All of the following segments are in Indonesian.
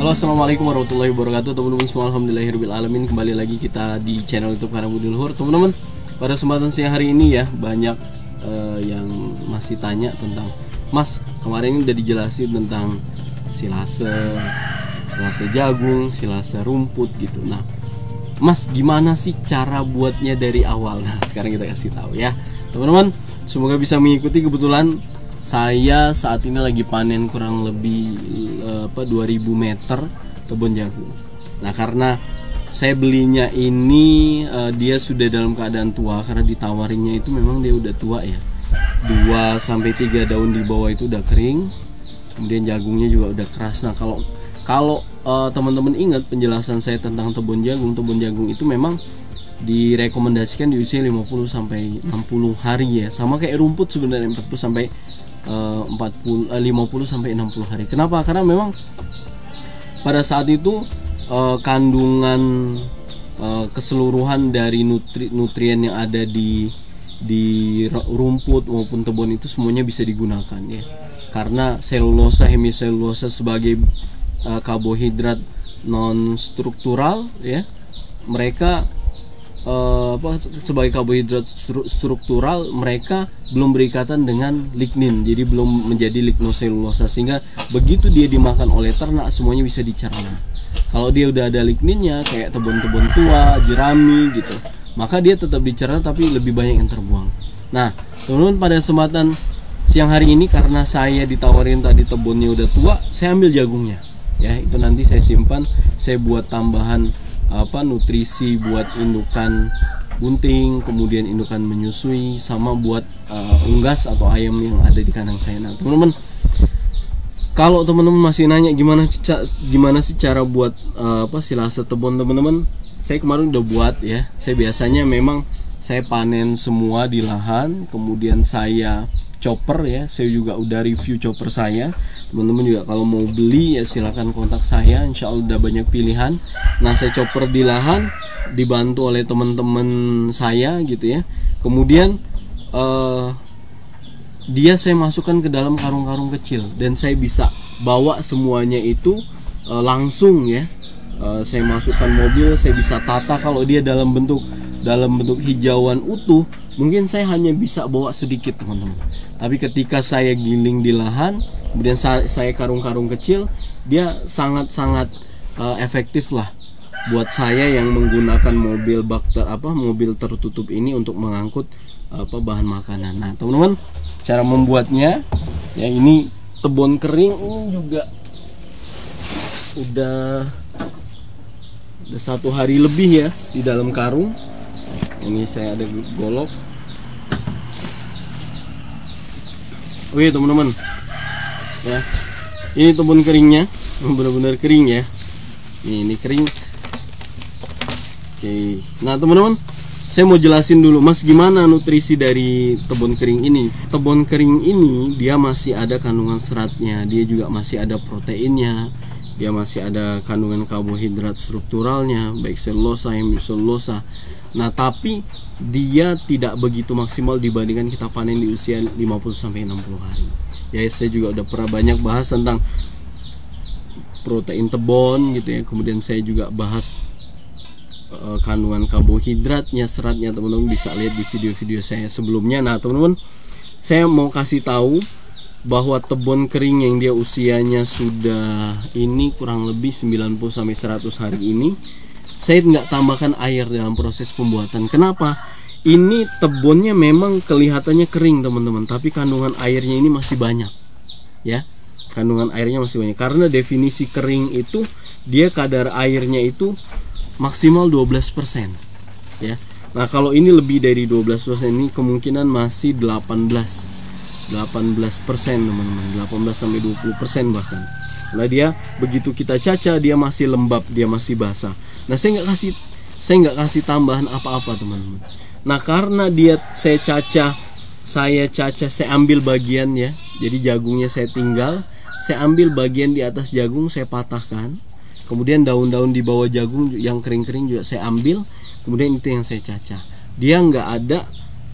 Halo, assalamualaikum warahmatullahi wabarakatuh, teman-teman semua. Alhamdulillahirabbil alamin. Kembali lagi kita di channel YouTube Karang Budi Luhur, teman-teman. Pada kesempatan siang hari ini ya, banyak yang masih tanya tentang, Mas, kemarin ini udah dijelasin tentang silase jagung, silase rumput gitu. Nah, Mas, gimana sih cara buatnya dari awal? Nah, sekarang kita kasih tahu ya, teman-teman. Semoga bisa mengikuti. Kebetulan saya saat ini lagi panen kurang lebih 2000 meter kebun jagung. Nah, karena saya belinya ini dia sudah dalam keadaan tua, karena ditawarinnya itu memang dia udah tua ya. 2-3 daun di bawah itu udah kering. Kemudian jagungnya juga udah keras. Nah, kalau teman-teman ingat penjelasan saya tentang tebon jagung itu memang direkomendasikan di usia 50-60 hari ya. Sama kayak rumput sebenarnya, 50-60 hari. Kenapa? Karena memang pada saat itu kandungan keseluruhan dari nutrien yang ada di rumput maupun tebon itu semuanya bisa digunakan ya. Karena selulosa, hemiselulosa sebagai karbohidrat non struktural ya, mereka sebagai karbohidrat struktural, mereka belum berikatan dengan lignin, jadi belum menjadi lignoselulosa, sehingga begitu dia dimakan oleh ternak semuanya bisa dicerna. Kalau dia udah ada ligninnya kayak tebon-tebon tua, jerami gitu, maka dia tetap dicerna tapi lebih banyak yang terbuang. Nah, teman-teman, pada kesempatan siang hari ini karena saya ditawarin tadi tebonnya udah tua, saya ambil jagungnya ya. Itu nanti saya simpan, saya buat tambahan nutrisi buat indukan bunting, kemudian indukan menyusui, sama buat unggas atau ayam yang ada di kandang saya. Nah, teman-teman, kalau teman-teman masih nanya gimana sih cara buat silase tebon, teman-teman, saya kemarin udah buat ya. Saya biasanya memang saya panen semua di lahan, kemudian saya chopper ya. Saya juga udah review chopper saya. Teman-teman juga kalau mau beli ya silahkan kontak saya, insya Allah udah banyak pilihan. Nah, saya chopper di lahan dibantu oleh teman-teman saya gitu ya. Kemudian dia saya masukkan ke dalam karung-karung kecil dan saya bisa bawa semuanya itu langsung ya. Saya masukkan mobil, saya bisa tata. Kalau dia dalam bentuk hijauan utuh, mungkin saya hanya bisa bawa sedikit, teman-teman. Tapi ketika saya giling di lahan, kemudian saya karung-karung kecil, dia sangat-sangat efektif lah buat saya yang menggunakan mobil mobil tertutup ini untuk mengangkut bahan makanan. Nah, teman-teman, cara membuatnya ya, ini tebon kering ini juga udah 1 hari lebih ya di dalam karung. Ini saya ada golok. Oke, teman-teman ya, ini tebon keringnya benar-benar kering ya. Ini kering. Oke, nah teman-teman, saya mau jelasin dulu, Mas, gimana nutrisi dari tebon kering ini. Tebon kering ini dia masih ada kandungan seratnya, dia juga masih ada proteinnya, dia masih ada kandungan karbohidrat strukturalnya, baik selulosa, hemiselulosa. Nah, tapi dia tidak begitu maksimal dibandingkan kita panen di usia 50-60 hari. Ya, saya juga udah pernah banyak bahas tentang protein tebon gitu ya. Kemudian saya juga bahas kandungan karbohidratnya, seratnya, teman-teman bisa lihat di video-video saya sebelumnya. Nah, teman-teman, saya mau kasih tahu bahwa tebon kering yang dia usianya sudah ini kurang lebih 90-100 hari ini, saya nggak tambahkan air dalam proses pembuatan. Kenapa? Ini tebonnya memang kelihatannya kering, teman-teman, tapi kandungan airnya ini masih banyak ya. Kandungan airnya masih banyak, karena definisi kering itu dia kadar airnya itu maksimal 12% ya. Nah, kalau ini lebih dari 12%, ini kemungkinan masih 18%, teman-teman. 18-20% bahkan. Nah, dia begitu kita cacah dia masih lembab, dia masih basah. Nah, saya nggak kasih tambahan apa-apa, teman-teman. Nah, karena saya cacah, saya ambil bagian ya. Jadi jagungnya saya tinggal, saya ambil bagian di atas jagung, saya patahkan. Kemudian daun-daun di bawah jagung yang kering-kering juga saya ambil. Kemudian itu yang saya cacah. Dia nggak ada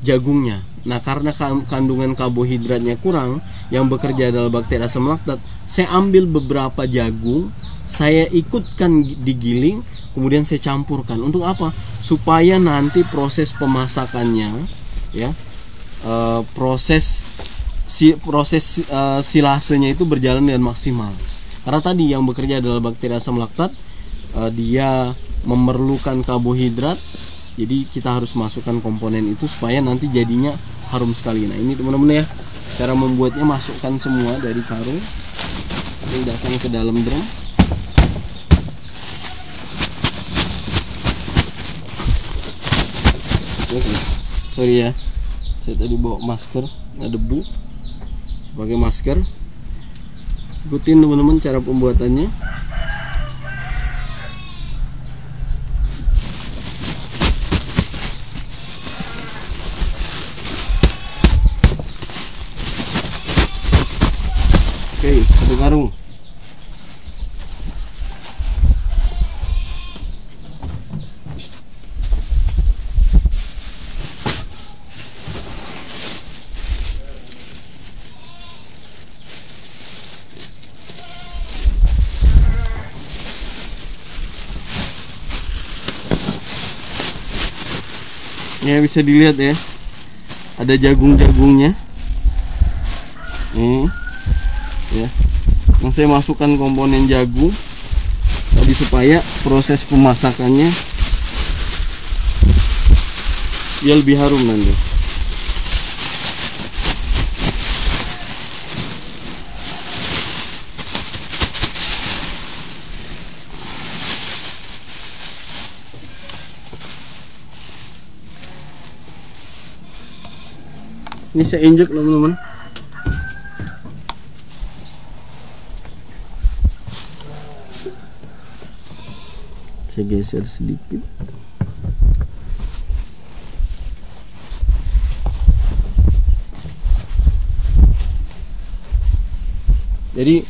jagungnya. Nah, karena kandungan karbohidratnya kurang, yang bekerja adalah bakteri asam laktat, saya ambil beberapa jagung, saya ikutkan digiling, kemudian saya campurkan. Untuk apa? Supaya nanti proses pemasakannya, ya, proses silasenya itu berjalan dengan maksimal. Karena tadi yang bekerja adalah bakteri asam laktat, dia memerlukan karbohidrat, jadi kita harus masukkan komponen itu supaya nanti jadinya harum sekali. Nah ini teman-teman ya, cara membuatnya. Masukkan semua dari karung, pindahkan ke dalam drum. Oke. Sorry ya, saya tadi bawa masker, nggak debu, pakai masker. Ikutin teman-teman cara pembuatannya. Oke, satu karung. Ya bisa dilihat ya, ada jagung-jagungnya. Nih, ya. Yang saya masukkan komponen jagung tadi supaya proses pemasakannya dia lebih harum nanti. Ini saya injek teman-teman. Saya geser sedikit. Jadi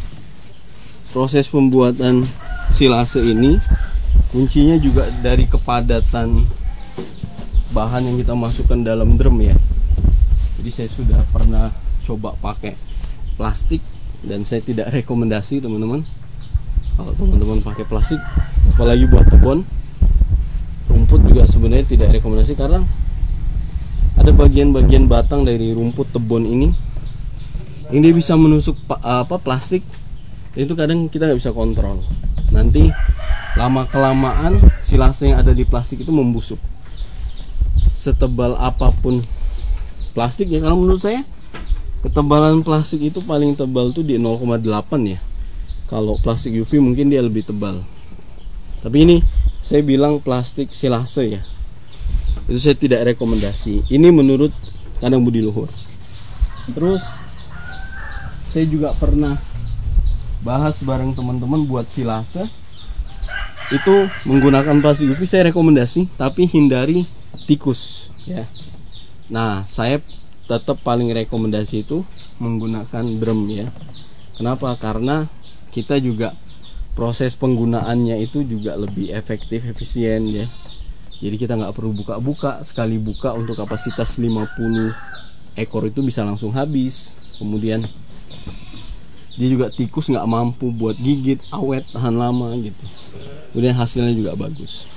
proses pembuatan silase ini kuncinya juga dari kepadatan bahan yang kita masukkan dalam drum ya. Jadi saya sudah pernah coba pakai plastik dan saya tidak rekomendasi teman-teman. Kalau teman-teman pakai plastik, apalagi buat kebun rumput, juga sebenarnya tidak rekomendasi karena ada bagian-bagian batang dari rumput tebon ini yang dia bisa menusuk plastik. Itu kadang kita nggak bisa kontrol. Nanti lama kelamaan silase yang ada di plastik itu membusuk. Setebal apapun plastik ya, kalau menurut saya ketebalan plastik itu paling tebal tuh di 0,8 ya. Kalau plastik UV mungkin dia lebih tebal. Tapi ini saya bilang plastik silase ya, itu saya tidak rekomendasi. Ini menurut Kandang Budi Luhur. Terus saya juga pernah bahas bareng teman-teman buat silase itu menggunakan plastik UV saya rekomendasi, tapi hindari tikus ya. Nah, saya tetap paling rekomendasi itu menggunakan drum ya. Kenapa? Karena kita juga proses penggunaannya itu juga lebih efektif, efisien ya. Jadi kita nggak perlu buka-buka, sekali buka untuk kapasitas 50 ekor itu bisa langsung habis. Kemudian dia juga tikus nggak mampu buat gigit, awet, tahan lama gitu. Kemudian hasilnya juga bagus.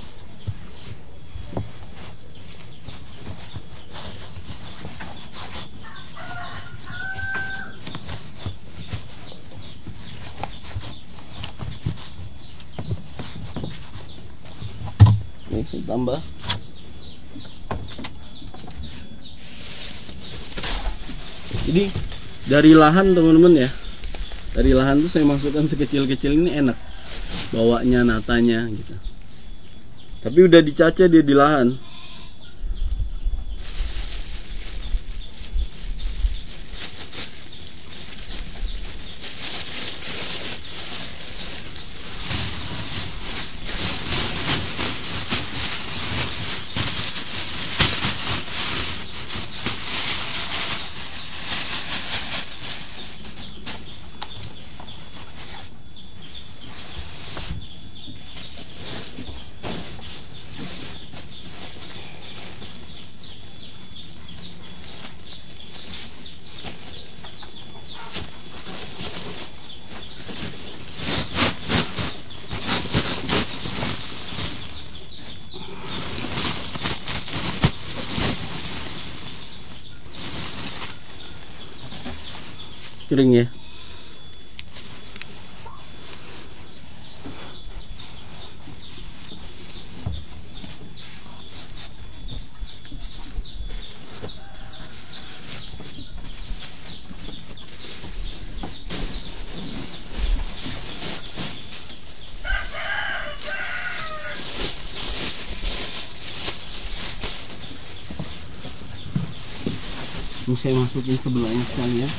Ini saya tambah. Jadi dari lahan teman-teman ya, dari lahan tuh saya masukkan sekecil-kecil ini enak bawanya, natanya gitu. Tapi udah dicacah dia di lahan. kering ya. Ini saya masukin sebelahnya sekalian.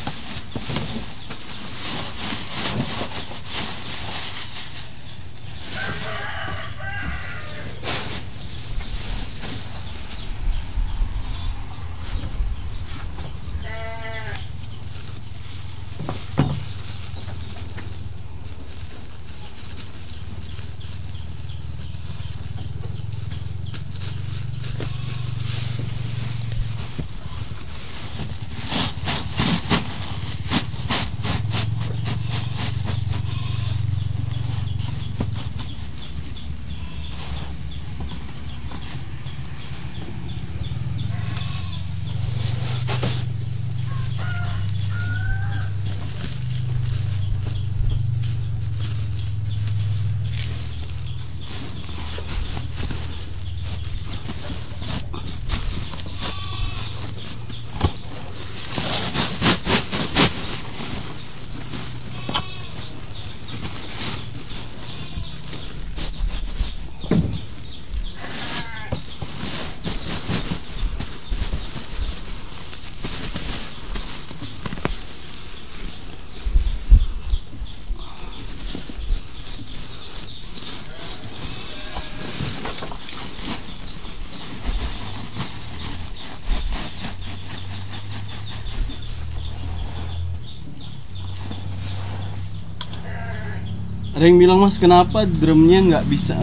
Ada yang bilang, Mas, kenapa drumnya nggak bisa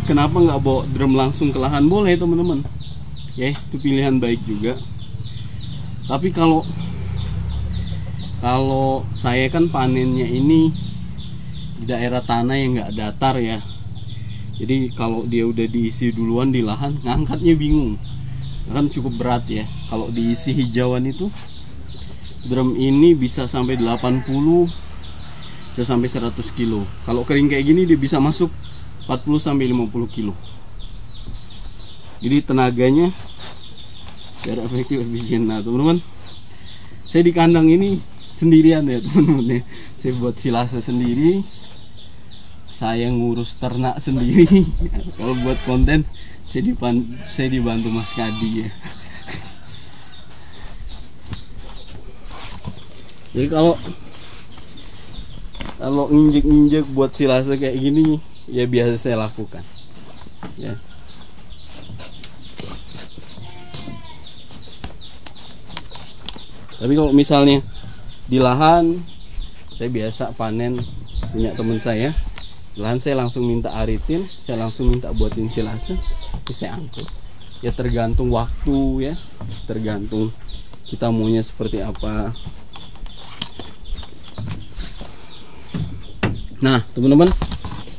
kenapa nggak bawa drum langsung ke lahan? Boleh teman-teman ya, itu pilihan baik juga. Tapi kalau saya kan panennya ini di daerah tanah yang nggak datar ya, jadi kalau dia udah diisi duluan di lahan, ngangkatnya bingung, kan cukup berat ya. Kalau diisi hijauan itu drum ini bisa sampai 80 bisa sampai 100 kilo. Kalau kering kayak gini dia bisa masuk 40 sampai 50 kilo. Jadi tenaganya biar efektif efisien. Nah teman-teman, saya di kandang ini sendirian ya teman-teman ya. Saya buat silase sendiri, saya ngurus ternak sendiri. Kalau buat konten saya dibantu Mas Kadi ya. Jadi kalau injek-injek buat silase kayak gini ya biasa saya lakukan ya. Tapi kalau misalnya di lahan, saya biasa panen punya teman saya, di lahan saya langsung minta aritin, saya langsung minta buatin silase, saya angkut ya. Tergantung waktu ya, tergantung kita maunya seperti apa. Nah teman-teman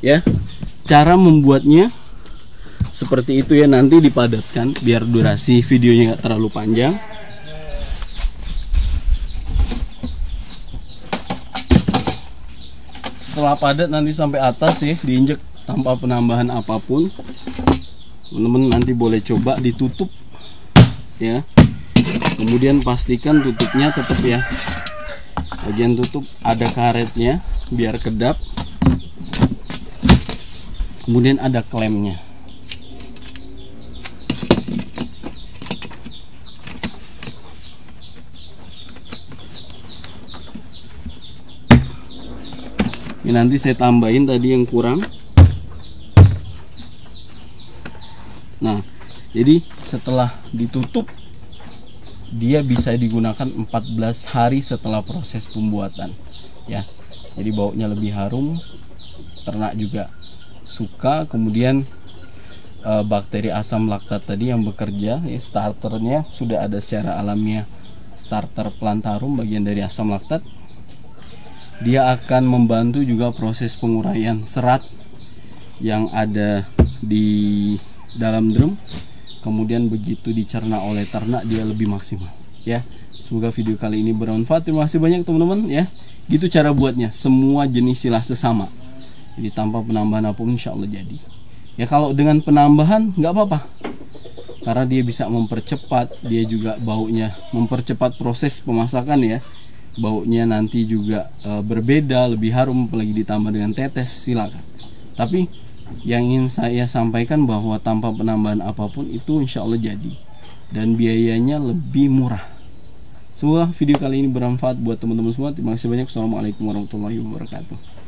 ya, cara membuatnya seperti itu ya. Nanti dipadatkan biar durasi videonya nggak terlalu panjang. Setelah padat nanti sampai atas ya, diinjek tanpa penambahan apapun. Teman-teman nanti boleh coba ditutup ya. Kemudian pastikan tutupnya tetap ya, bagian tutup ada karetnya biar kedap. Kemudian ada klemnya. Ini nanti saya tambahin tadi yang kurang. Nah, jadi setelah ditutup dia bisa digunakan 14 hari setelah proses pembuatan ya. Jadi baunya lebih harum, ternak juga suka. Kemudian bakteri asam laktat tadi yang bekerja ya, starternya sudah ada secara alamiah, starter plantarum bagian dari asam laktat. Dia akan membantu juga proses penguraian serat yang ada di dalam drum. Kemudian begitu dicerna oleh ternak dia lebih maksimal ya. Semoga video kali ini bermanfaat. Terima kasih banyak teman-teman ya. Gitu cara buatnya, semua jenis silah sesama. Jadi tanpa penambahan apapun insya Allah jadi. Ya kalau dengan penambahan nggak apa-apa, karena dia bisa mempercepat, dia juga baunya mempercepat proses pemasakan ya. Baunya nanti juga berbeda, lebih harum, apalagi ditambah dengan tetes, silakan. Tapi yang ingin saya sampaikan bahwa tanpa penambahan apapun itu insya Allah jadi, dan biayanya lebih murah. Semoga video kali ini bermanfaat buat teman-teman semua. Terima kasih banyak. Assalamualaikum warahmatullahi wabarakatuh.